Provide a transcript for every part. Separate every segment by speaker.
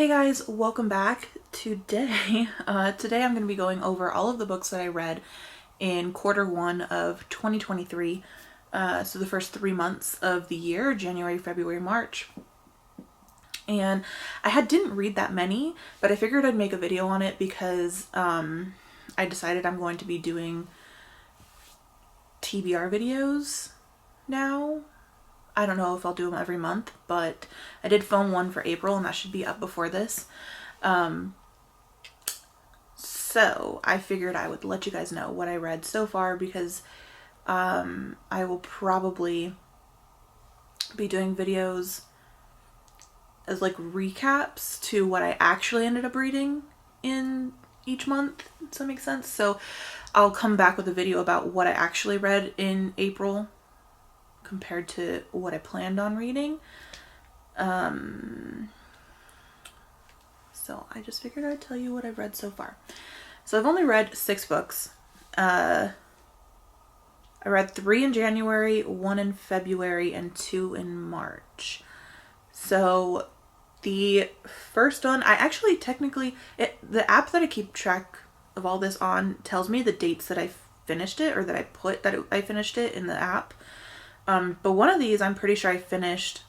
Speaker 1: Hey guys, welcome back. Today I'm going to be going over all of the books that I read in quarter one of 2023. So the first 3 months of the year, January, February, March. And didn't read that many, but I figured I'd make a video on it because I decided I'm going to be doing TBR videos now. I don't know if I'll do them every month, but I did film one for April and that should be up before this. So I figured I would let you guys know what I read so far because I will probably be doing videos as like recaps to what I actually ended up reading in each month. Does that make sense? So I'll come back with a video about what I actually read in April compared to what I planned on reading. So I just figured I'd tell you what I've read so far. So I've only read 6 books. I read 3 in January, 1 in February, and 2 in March. So the first one, I actually the app that I keep track of all this on tells me the dates that I finished it, or that I finished it in the app. But one of these I'm pretty sure I finished.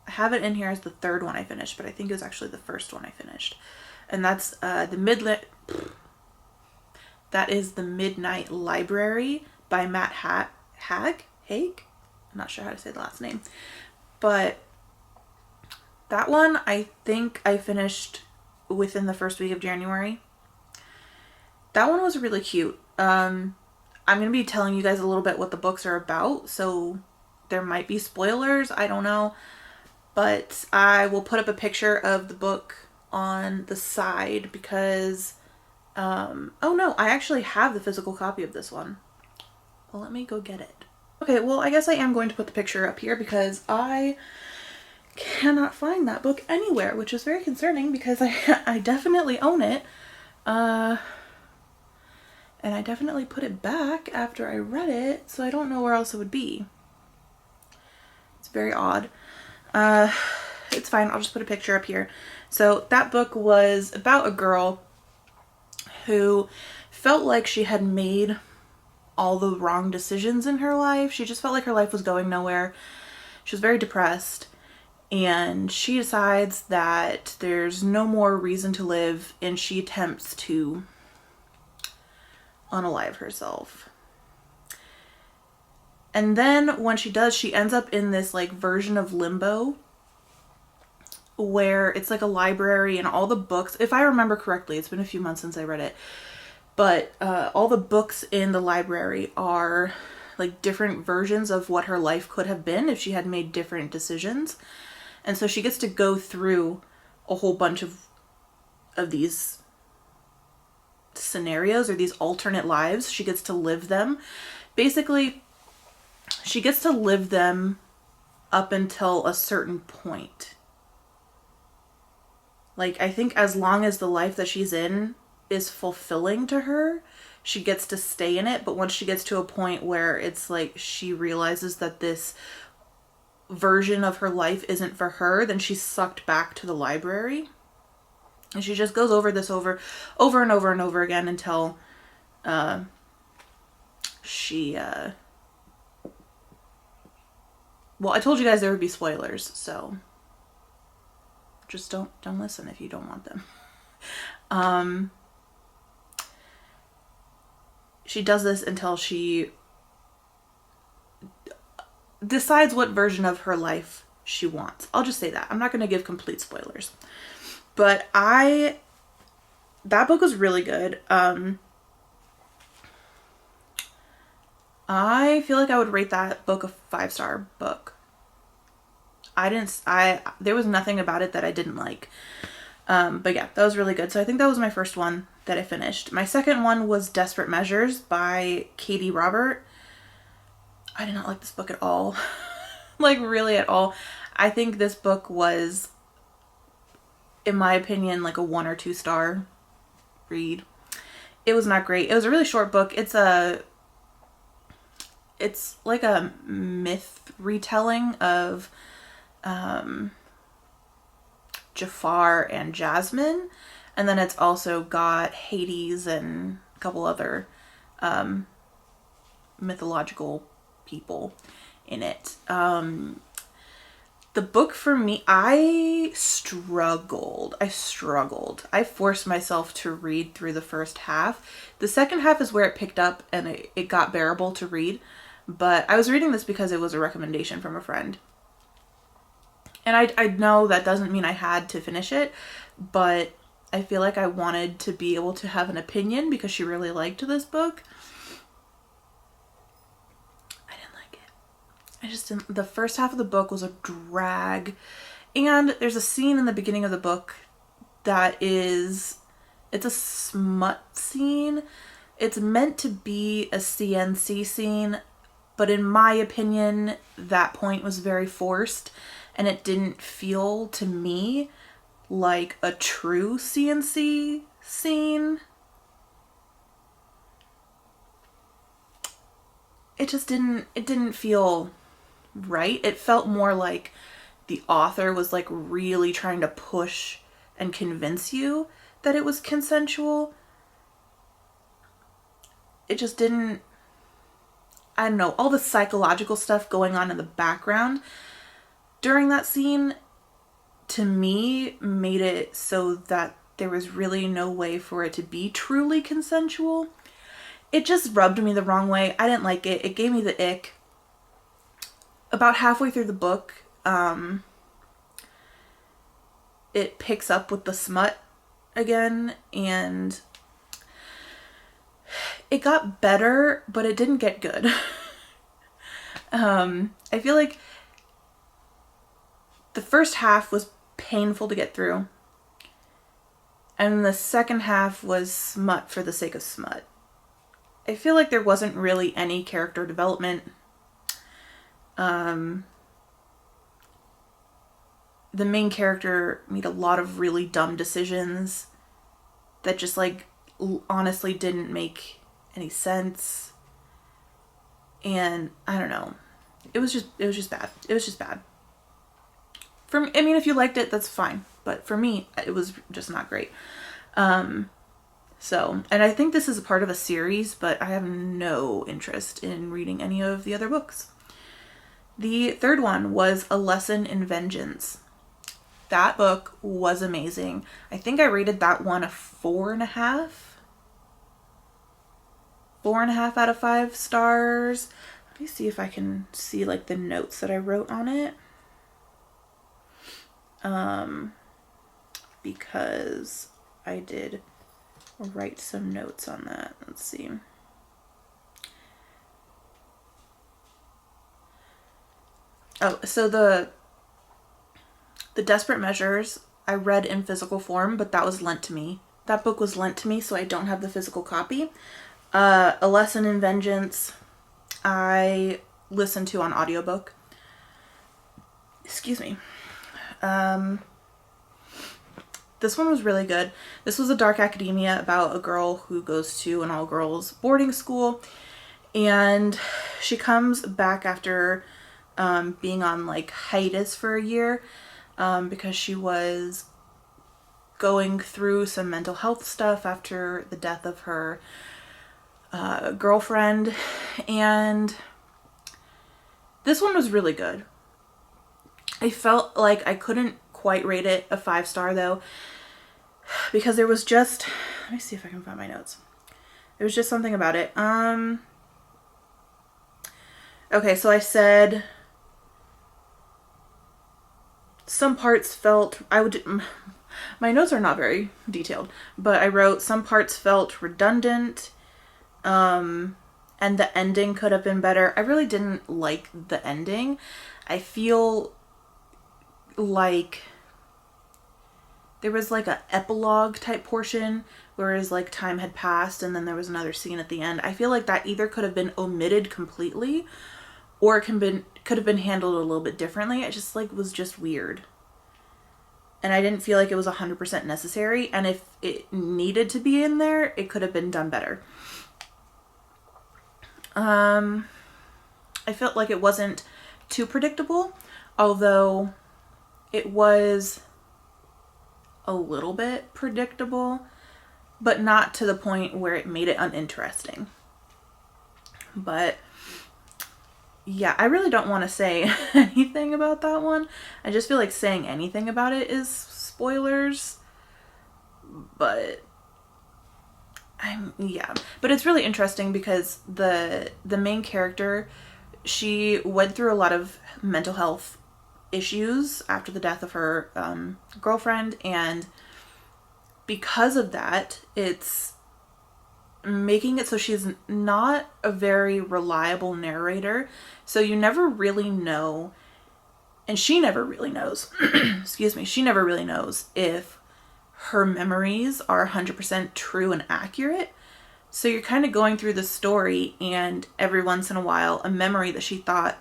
Speaker 1: I have it in here as the third one I finished, but I think it was actually the first one I finished. And that's that is The Midnight Library by Matt Haig? I'm not sure how to say the last name. But that one I think I finished within the first week of January. That one was really cute. I'm going to be telling you guys a little bit what the books are about, so there might be spoilers, I don't know. But I will put up a picture of the book on the side because, oh no, I actually have the physical copy of this one. Well, let me go get it. Okay, well, I guess I am going to put the picture up here because I cannot find that book anywhere, which is very concerning because I definitely own it. And I definitely put it back after I read it, so I don't know where else it would be. It's very odd. It's fine, I'll just put a picture up here. So that book was about a girl who felt like she had made all the wrong decisions in her life. She just felt like her life was going nowhere. She was very depressed, and she decides that there's no more reason to live, and she attempts to unalive herself. And then when she does, she ends up in this like version of limbo where it's like a library and all the books, if I remember correctly, it's been a few months since I read it, but all the books in the library are like different versions of what her life could have been if she had made different decisions. And so she gets to go through a whole bunch of these scenarios, or these alternate lives. She gets to live them. Basically, she gets to live them up until a certain point. Like, I think as long as the life that she's in is fulfilling to her, she gets to stay in it. But once she gets to a point where it's like she realizes that this version of her life isn't for her, then she's sucked back to the library. And she just goes over this over and over and over again until she well, I told you guys there would be spoilers, so just don't listen if you don't want them. She does this until she decides what version of her life she wants. I'll just say that. I'm not going to give complete spoilers. But that book was really good. I feel like I would rate that book a 5-star book. There was nothing about it that I didn't like. But yeah, that was really good. So I think that was my first one that I finished. My second one was Desperate Measures by Katie Robert. I did not like this book at all. Like, really at all. I think this book was, in my opinion, like a 1 or 2 star read. It was not great. It was a really short book. It's like a myth retelling of Jafar and Jasmine. And then it's also got Hades and a couple other mythological people in it. The book for me, I struggled. I forced myself to read through the first half. The second half is where it picked up and it got bearable to read. But I was reading this because it was a recommendation from a friend. And I know that doesn't mean I had to finish it, but I feel like I wanted to be able to have an opinion because she really liked this book. I didn't like it. I just didn't. The first half of the book was a drag. And there's a scene in the beginning of the book that it's a smut scene. It's meant to be a CNC scene, but in my opinion, that point was very forced. And it didn't feel to me like a true CNC scene. It didn't feel right. It felt more like the author was like really trying to push and convince you that it was consensual. It just didn't, I don't know, all the psychological stuff going on in the background during that scene, to me, made it so that there was really no way for it to be truly consensual. It just rubbed me the wrong way. I didn't like it. It gave me the ick. About halfway through the book, it picks up with the smut again, and it got better, but it didn't get good. I feel like the first half was painful to get through, and the second half was smut for the sake of smut. I feel like there wasn't really any character development. The main character made a lot of really dumb decisions that just like honestly didn't make any sense. And I don't know. It was just bad. It was just bad. I mean, if you liked it, that's fine. But for me, it was just not great. And I think this is a part of a series, but I have no interest in reading any of the other books. The third one was A Lesson in Vengeance. That book was amazing. I think I rated that one a 4.5. 4.5 out of 5 stars. Let me see if I can see like the notes that I wrote on it. Because I did write some notes on that. Let's see. Oh, so the Desperate Measures I read in physical form, but that was lent to me. That book was lent to me, so I don't have the physical copy. A Lesson in Vengeance I listened to on audiobook. Excuse me. This one was really good. This was a dark academia about a girl who goes to an all-girls boarding school, and she comes back after being on like hiatus for a year because she was going through some mental health stuff after the death of her girlfriend. And this one was really good. I felt like I couldn't quite rate it a 5-star though, because there was just, let me see if I can find my notes. There was just something about it. Okay, so I said some parts felt, my notes are not very detailed, but I wrote some parts felt redundant, and the ending could have been better. I really didn't like the ending. I feel like there was like a epilogue type portion, whereas like time had passed and then there was another scene at the end. I feel like that either could have been omitted completely or it could have been handled a little bit differently. It just like was just weird. And I didn't feel like it was 100% necessary. And if it needed to be in there, it could have been done better. I felt like it wasn't too predictable, although it was a little bit predictable, but not to the point where it made it uninteresting. But yeah, I really don't want to say anything about that one. I just feel like saying anything about it is spoilers. But but it's really interesting because the main character, she went through a lot of mental health issues after the death of her girlfriend, and because of that, it's making it so she's not a very reliable narrator. So you never really know, and she never really knows, excuse me, she never really knows if her memories are 100% true and accurate. So you're kind of going through the story, and every once in a while, a memory that she thought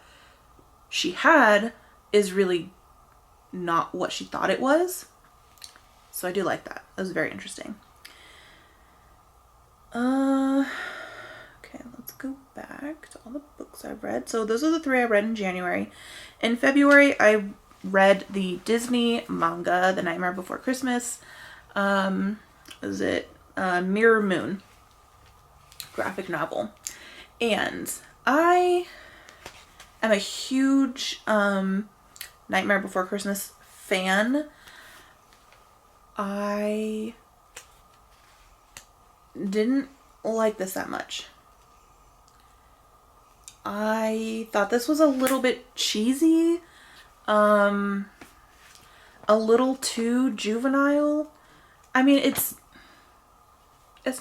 Speaker 1: she had is really not what she thought it was. So I do like that. That was very interesting. Okay, let's go back to all the books I've read. So those are the 3 I read in January. In February, I read the Disney manga, The Nightmare Before Christmas. Is it Mirror Moon graphic novel. And I am a huge Nightmare Before Christmas fan. I didn't like this that much. I thought this was a little bit cheesy, a little too juvenile. I mean, it's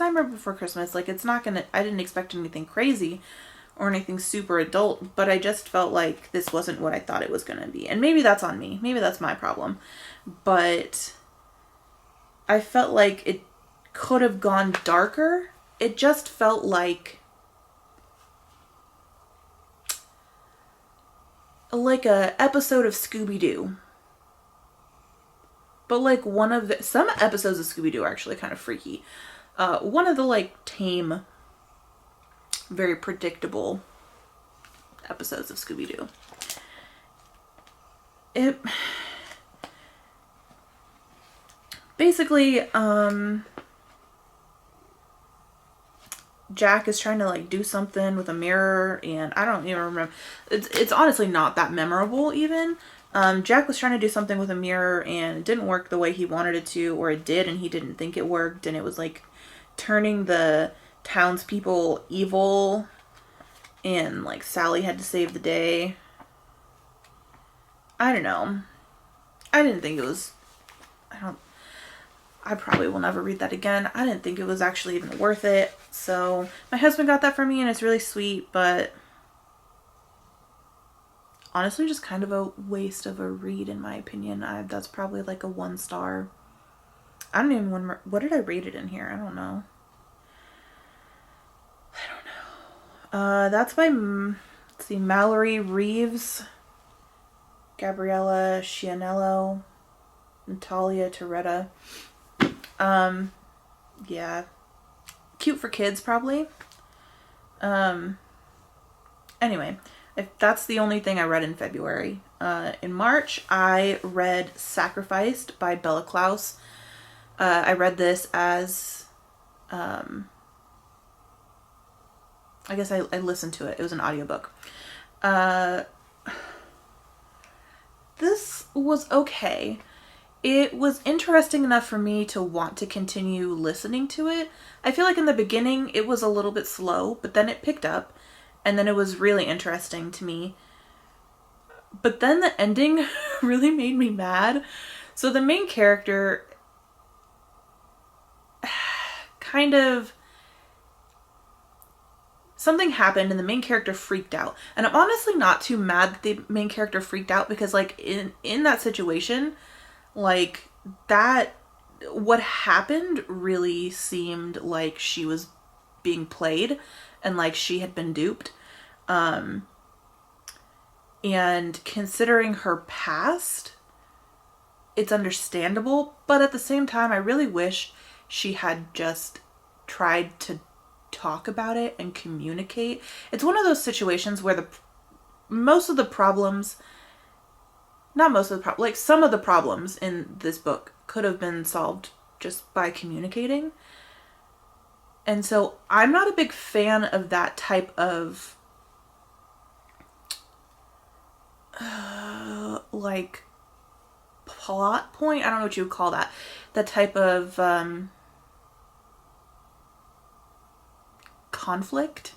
Speaker 1: Nightmare Before Christmas. Like, it's not gonna, I didn't expect anything crazy or anything super adult, but I just felt like this wasn't what I thought it was gonna be. And maybe that's on me. Maybe that's my problem. But I felt like it could have gone darker. It just felt like a episode of Scooby-Doo. But like some episodes of Scooby-Doo are actually kind of freaky. One of the like tame, very predictable episodes of Scooby-Doo. It basically, Jack is trying to like do something with a mirror, and I don't even remember. It's honestly not that memorable even. Jack was trying to do something with a mirror and it didn't work the way he wanted it to, or it did and he didn't think it worked, and it was like turning the townspeople evil, and like Sally had to save the day. I don't know. I didn't think it was, I probably will never read that again. I didn't think it was actually even worth it. So my husband got that for me and it's really sweet, but honestly just kind of a waste of a read in my opinion. That's probably like a 1 star. I don't even remember, what did I rate it in here? I don't know. That's by, let's see, Mallory Reeves, Gabriella Cianello, Natalia Toretta. Yeah. Cute for kids, probably. Anyway, if that's the only thing I read in February. In March, I read Sacrificed by Bella Klaus. I read this as, I guess I listened to it. It was an audiobook. This was okay. It was interesting enough for me to want to continue listening to it. I feel like in the beginning it was a little bit slow, but then it picked up, and then it was really interesting to me. But then the ending really made me mad. So the main character kind of, something happened and the main character freaked out. And I'm honestly not too mad that the main character freaked out, because like in that situation, like that, what happened really seemed like she was being played and like she had been duped. And considering her past, it's understandable, but at the same time, I really wish she had just tried to talk about it and communicate. It's one of those situations where most of the problems not most of the like some of the problems in this book could have been solved just by communicating. And so I'm not a big fan of that type of like plot point. I don't know what you would call that. That type of conflict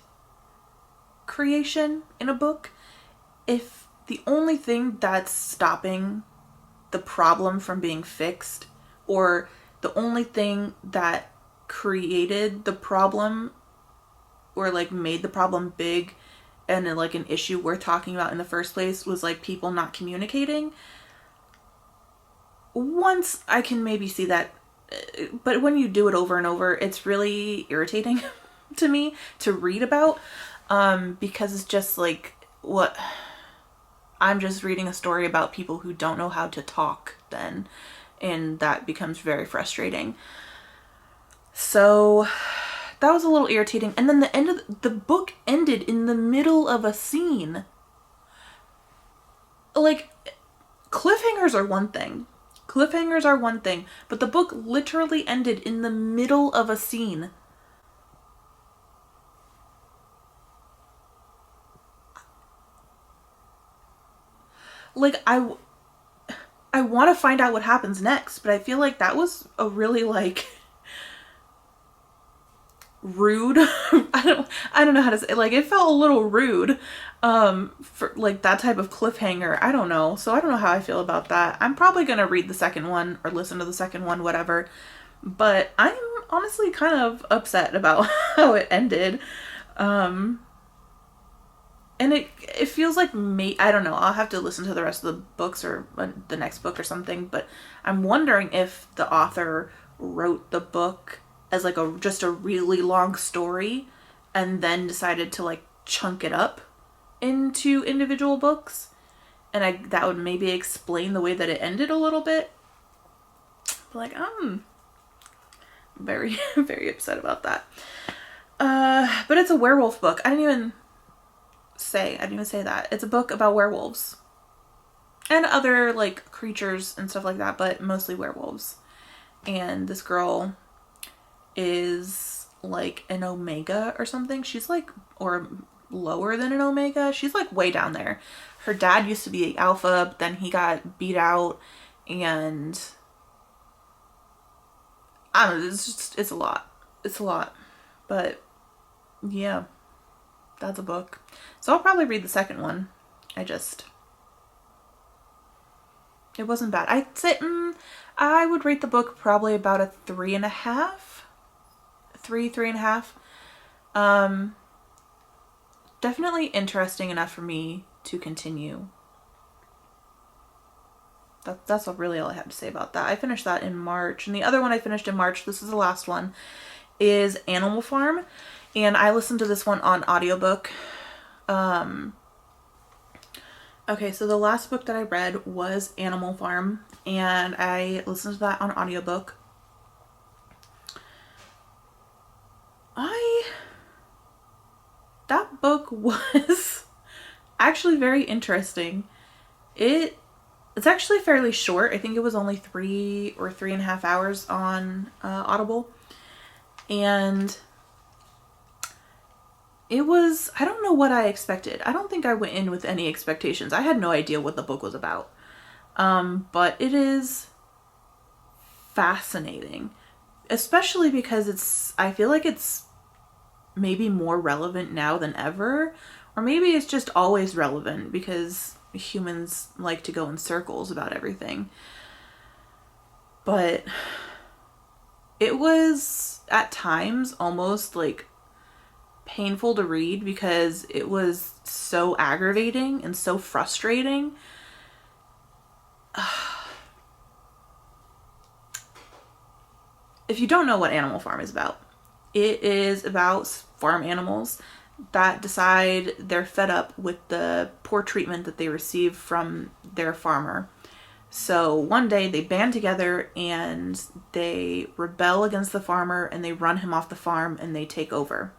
Speaker 1: creation in a book. If the only thing that's stopping the problem from being fixed, or the only thing that created the problem or like made the problem big and like an issue worth talking about in the first place was like people not communicating, once I can maybe see that. But when you do it over and over, it's really irritating to me to read about, because it's just like, what, I'm just reading a story about people who don't know how to talk then, and that becomes very frustrating. So that was a little irritating. And then the end of the book ended in the middle of a scene. Like, cliffhangers are one thing. Cliffhangers are one thing, but the book literally ended in the middle of a scene. Like, I want to find out what happens next, but I feel like that was a really like rude I don't know how to say it. Like, it felt a little rude for like that type of cliffhanger. I don't know. So I don't know how I feel about that. I'm probably going to read the second one or listen to the second one, whatever. But I'm honestly kind of upset about how it ended. And it feels like I don't know. I'll have to listen to the rest of the books or the next book or something, but I'm wondering if the author wrote the book as like just a really long story and then decided to like chunk it up into individual books, and that would maybe explain the way that it ended a little bit. But like, I'm very very upset about that. But it's a werewolf book. I didn't even say that. It's a book about werewolves and other like creatures and stuff like that, but mostly werewolves. And this girl is like an omega or something. She's like, or lower than an omega. She's like way down there. Her dad used to be alpha, but then he got beat out, and I don't know, it's a lot. It's a lot. But yeah, that's a book. So I'll probably read the second one. It wasn't bad. I'd say I would rate the book probably about a 3.5. 3.5. Definitely interesting enough for me to continue. That's really all I have to say about that. I finished that in March, and the other one I finished in March, this is the last one, is Animal Farm, and I listened to this one on audiobook. Okay, so the last book that I read was Animal Farm, and I listened to that on audiobook. That book was actually very interesting. It's actually fairly short. I think it was only 3 or 3.5 hours on Audible. And it was, I don't know what I expected. I don't think I went in with any expectations. I had no idea what the book was about. But it is fascinating. Especially because I feel like it's maybe more relevant now than ever, or maybe it's just always relevant because humans like to go in circles about everything. But it was at times almost like painful to read because it was so aggravating and so frustrating. If you don't know what Animal Farm is about, it is about farm animals that decide they're fed up with the poor treatment that they receive from their farmer. So one day they band together and they rebel against the farmer and they run him off the farm and they take over.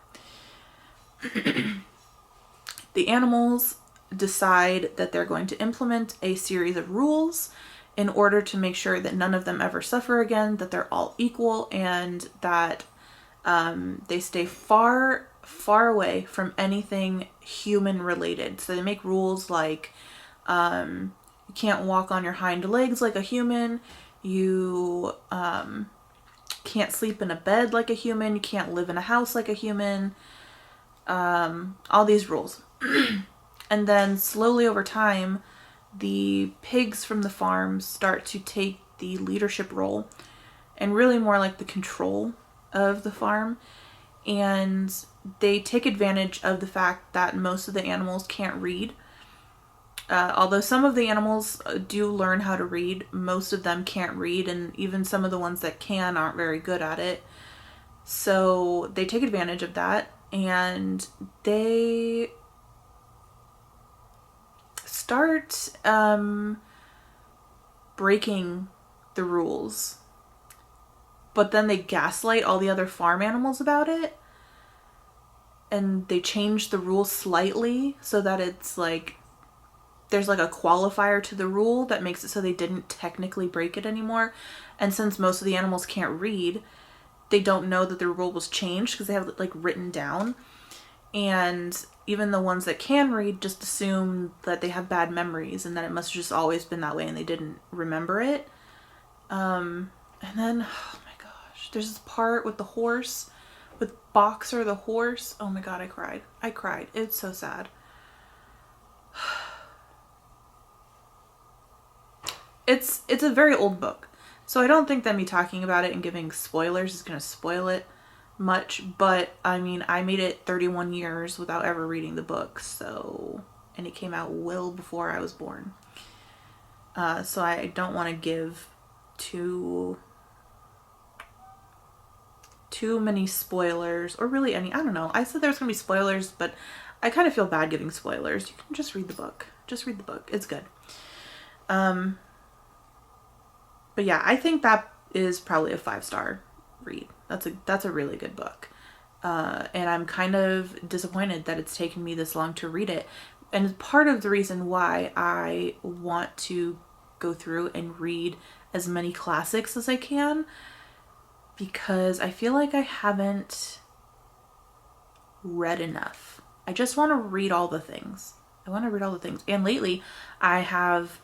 Speaker 1: The animals decide that they're going to implement a series of rules in order to make sure that none of them ever suffer again, that they're all equal, and that they stay far, far away from anything human related. So they make rules like you can't walk on your hind legs like a human, you can't sleep in a bed like a human, you can't live in a house like a human, all these rules. And then slowly over time, the pigs from the farm start to take the leadership role and really more like the control of the farm. And they take advantage of the fact that most of the animals can't read. Although some of the animals do learn how to read, most of them can't read, and even some of the ones that can aren't very good at it. So they take advantage of that, and they start breaking the rules. But then they gaslight all the other farm animals about it. And they change the rules slightly so that it's like there's like a qualifier to the rule that makes it so they didn't technically break it anymore. And since most of the animals can't read, they don't know that the rule was changed because they have it like written down. And even the ones that can read just assume that they have bad memories and that it must have just always been that way and they didn't remember it. And then, oh my gosh, there's this part with the horse, with Boxer the horse. Oh my god, I cried. It's so sad. It's a very old book, so I don't think that me talking about it and giving spoilers is going to spoil it much, but I mean, I made it 31 years without ever reading the book, so, and it came out well before I was born. So I don't want to give too many spoilers, or really any, I don't know. I said there's going to be spoilers, but I kind of feel bad giving spoilers. You can just read the book. Just read the book. It's good. But yeah, I think that is probably a 5-star read. That's a really good book. And I'm kind of disappointed that it's taken me this long to read it. And part of the reason why I want to go through and read as many classics as I can, because I feel like I haven't read enough. I just want to read all the things. And lately I have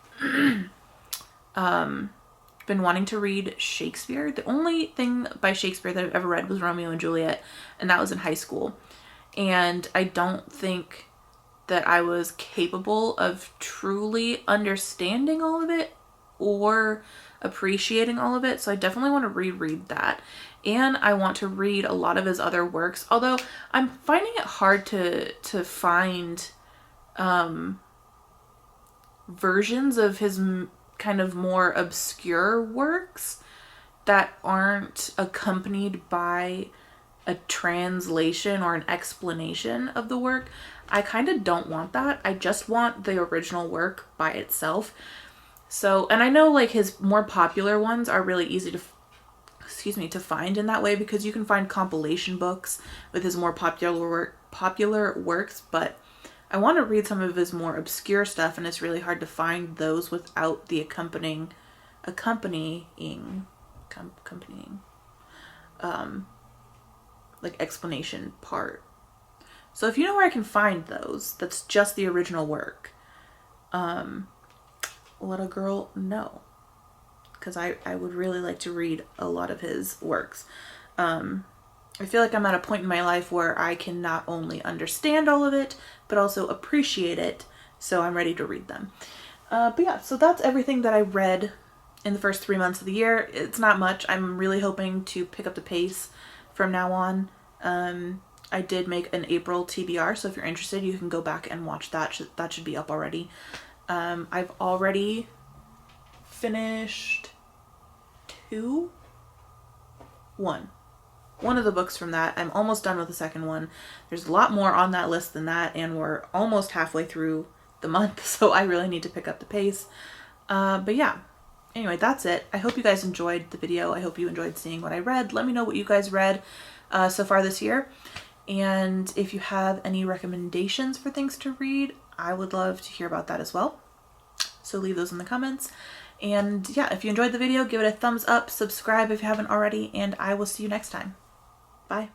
Speaker 1: been wanting to read Shakespeare. The only thing by Shakespeare that I've ever read was Romeo and Juliet, and that was in high school. And I don't think that I was capable of truly understanding all of it or appreciating all of it. So I definitely want to reread that. And I want to read a lot of his other works, although I'm finding it hard to find versions of his kind of more obscure works that aren't accompanied by a translation or an explanation of the work. I kind of don't want that. I just want the original work by itself. So, and I know like his more popular ones are really easy to find in that way, because you can find compilation books with his more popular works, but I want to read some of his more obscure stuff, and it's really hard to find those without the accompanying like explanation part. So if you know where I can find those, that's just the original work, let a girl know, because I would really like to read a lot of his works. I feel like I'm at a point in my life where I can not only understand all of it, but also appreciate it, so I'm ready to read them. But yeah, so that's everything that I read in the first 3 months of the year. It's not much. I'm really hoping to pick up the pace from now on. I did make an April TBR, so if you're interested, you can go back and watch that. That should be up already. I've already finished one of the books from that. I'm almost done with the second one. There's a lot more on that list than that, and we're almost halfway through the month, so I really need to pick up the pace. But yeah, anyway, that's it. I hope you guys enjoyed the video. I hope you enjoyed seeing what I read. Let me know what you guys read so far this year. And if you have any recommendations for things to read, I would love to hear about that as well. So leave those in the comments. And yeah, if you enjoyed the video, give it a thumbs up, subscribe if you haven't already, and I will see you next time. Bye.